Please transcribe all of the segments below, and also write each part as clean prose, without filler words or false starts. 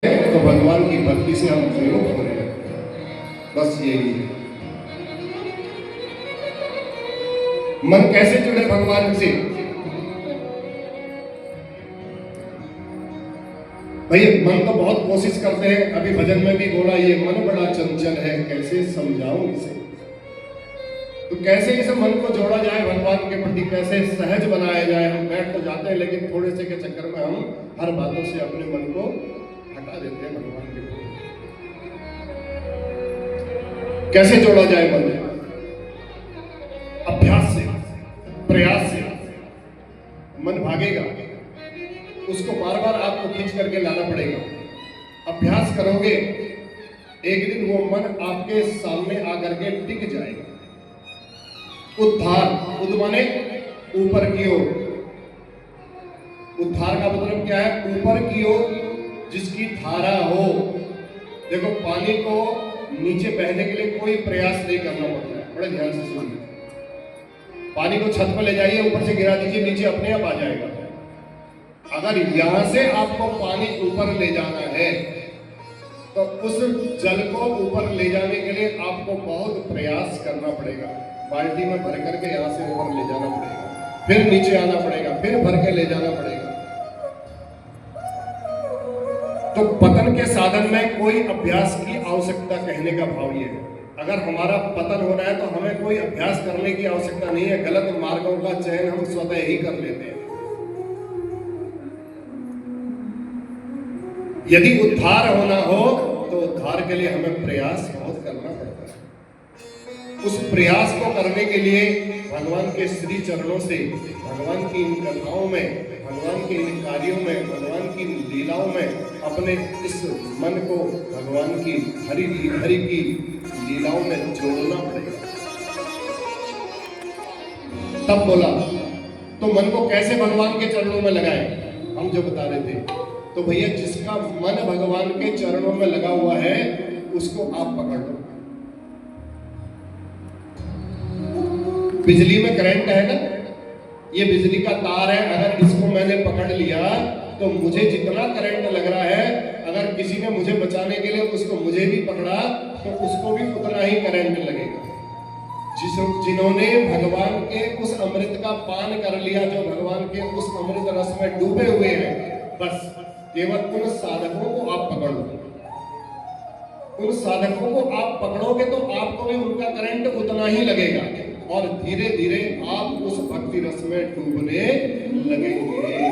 तो भगवान की भक्ति से हम विमुख होने लगते हैं। बस यही है। मन कैसे जुड़े भगवान से? भाई मन तो बहुत कोशिश करते हैं, अभी भजन में भी बोला, ये मन बड़ा चंचल है, कैसे समझाऊं इसे। तो कैसे इस मन को जोड़ा जाए भगवान के प्रति, कैसे सहज बनाया जाए। हम बैठ तो जाते हैं, लेकिन थोड़े से के चक्कर में हम हर बातों से अपने मन को हटा देते हैं भगवान के प्रति। कैसे जोड़ा जाए मन? अभ्यास से, प्रयास से। मन भागेगा, उसको बार बार आपको खींच करके लाना पड़ेगा। अभ्यास करोगे, एक दिन वो मन आपके सामने आकर के टिक जाएगा। उद्धार, उद माने ऊपर की ओर। उद्धार का मतलब क्या है? ऊपर की ओर जिसकी धारा हो। देखो, पानी को नीचे बहने के लिए कोई प्रयास नहीं करना पड़ता है। बड़े ध्यान से सुनिए। पानी को छत पर ले जाइए, ऊपर से गिरा दीजिए, नीचे अपने आप आ जाएगा। अगर यहां से आपको पानी ऊपर ले जाना है, तो उस जल को ऊपर ले जाने के लिए आपको बहुत प्रयास करना पड़ेगा। बाल्टी में भर करके यहां से ऊपर ले जाना पड़ेगा, फिर नीचे आना पड़ेगा, फिर भर के ले जाना पड़ेगा। तो पतन के साधन में कोई अभ्यास की आवश्यकता, कहने का भाव ये है। अगर हमारा पतन होना है तो हमें कोई अभ्यास करने की आवश्यकता नहीं है। गलत मार्गों का चयन हम स्वतः ही कर लेते हैं। यदि उद्धार होना हो तो उद्धार के लिए हमें प्रयास बहुत करना पड़ता है। उस प्रयास को करने के लिए भगवान के श्री चरणों से, भगवान की इन कथाओं में, भगवान के इन कार्यों में, भगवान की लीलाओं में अपने इस मन को भगवान की हरि की लीलाओं में जोड़ना पड़ेगा। तब बोला तो मन को कैसे भगवान के चरणों में लगाए, हम जो बता रहे थे। तो भैया, जिसका मन भगवान के चरणों में लगा हुआ है, उसको आप पकड़ लो। बिजली में करंट है ना, ये बिजली का तार है। अगर इसको मैंने पकड़ लिया तो मुझे जितना करंट लग रहा है, अगर किसी ने मुझे बचाने के लिए उसको मुझे भी पकड़ा तो उसको भी उतना ही करंट लगेगा। जिन्होंने भगवान के उस अमृत का पान कर लिया, जो भगवान के उस अमृत रस में डूबे हुए हैं, बस केवल उन साधकों को आप पकड़ लो। उन साधकों को आप पकड़ोगे तो आपको भी उनका करंट उतना ही लगेगा, और धीरे धीरे आप उस भक्ति रस में डूबने लगेंगे।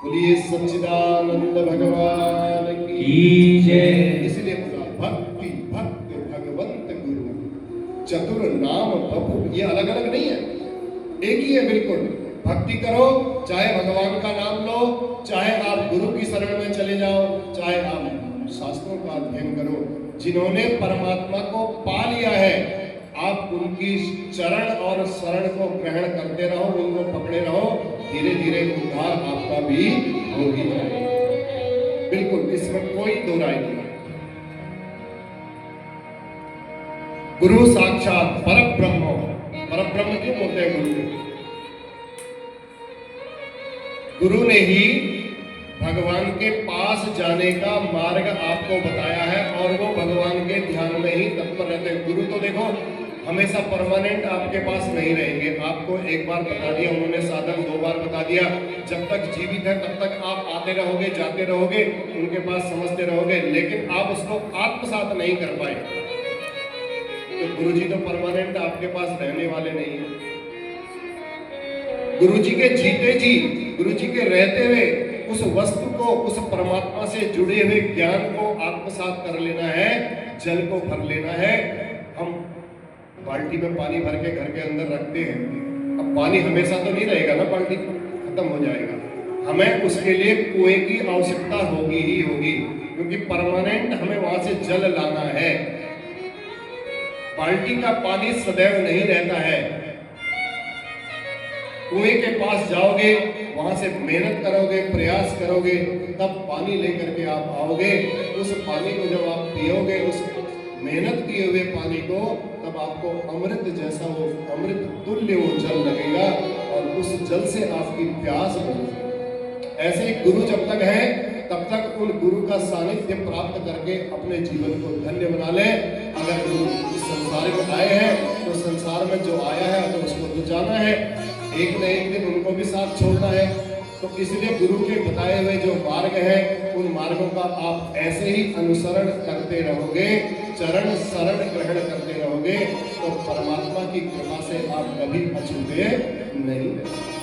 बोलिए सच्चिदानंद भगवान की जय। इसलिए बोला भक्ति भक्त भगवंत गुरु चतुर नाम बपु। ये अलग अलग नहीं है, एक ही है बिल्कुल। भक्ति करो, चाहे भगवान का नाम लो, चाहे आप गुरु की शरण में चले जाओ, चाहे आप शास्त्रों का अध्ययन करो। जिन्होंने परमात्मा को पा लिया है, आप उनकी चरण और शरण को ग्रहण करते रहो, उनको पकड़े रहो। धीरे धीरे उद्धार आपका भी हो ही जाएगा। बिल्कुल, इसमें कोई दो राय नहीं। गुरु साक्षात परब्रह्म। परब्रह्म क्यों बोलते हैं गुरु? गुरु ने ही भगवान के पास जाने का मार्ग आपको बताया है, और वो भगवान के ध्यान में ही तत्पर रहते हैं। गुरु तो देखो हमेशा परमानेंट आपके पास नहीं रहेंगे। आपको एक बार बता दिया उन्होंने साधन, 2 बार बता दिया। जब तक जीवित है तब तक आप आते रहोगे, जाते रहोगे, उनके पास समझते रहोगे, लेकिन आप उसको आत्मसात नहीं कर पाए। तो गुरु जी तो परमानेंट आपके पास रहने वाले नहीं है। गुरु जी के जीते जी, गुरु जी के रहते हुए उस वस्तु को, उस परमात्मा से जुड़े हुए ज्ञान को आत्मसात कर लेना है, जल को भर लेना है। हम बाल्टी में पानी भर के घर के अंदर रखते हैं, अब पानी हमेशा तो नहीं रहेगा ना, बाल्टी खत्म हो जाएगा। हमें उसके लिए कुएं की आवश्यकता होगी ही होगी, क्योंकि परमानेंट हमें वहां से जल लाना है। बाल्टी का पानी सदैव नहीं रहता है। कुएं के पास जाओगे, वहां से मेहनत करोगे, प्रयास करोगे, तब पानी लेकर के आप आओगे। उस पानी को जब आप पियोगे, उस मेहनत किए हुए पानी को, तब आपको अमृत जैसा, वो अमृत तुल्य वो जल लगेगा, और उस जल से आपकी प्यास बुझेगी। ऐसे ही गुरु जब तक है तब तक उन गुरु का सानिध्य प्राप्त करके अपने जीवन को धन्य बना ले। अगर गुरु इस संसार में आए हैं तो संसार में जो आया है तो उसको तो जाना है, एक न एक दिन उनको भी साथ छोड़ना है। तो इसलिए गुरु के बताए हुए जो मार्ग है उन मार्गों का आप ऐसे ही अनुसरण करते रहोगे, चरण शरण ग्रहण करते रहोगे, तो परमात्मा की कृपा से आप कभी अछूते नहीं रहेंगे।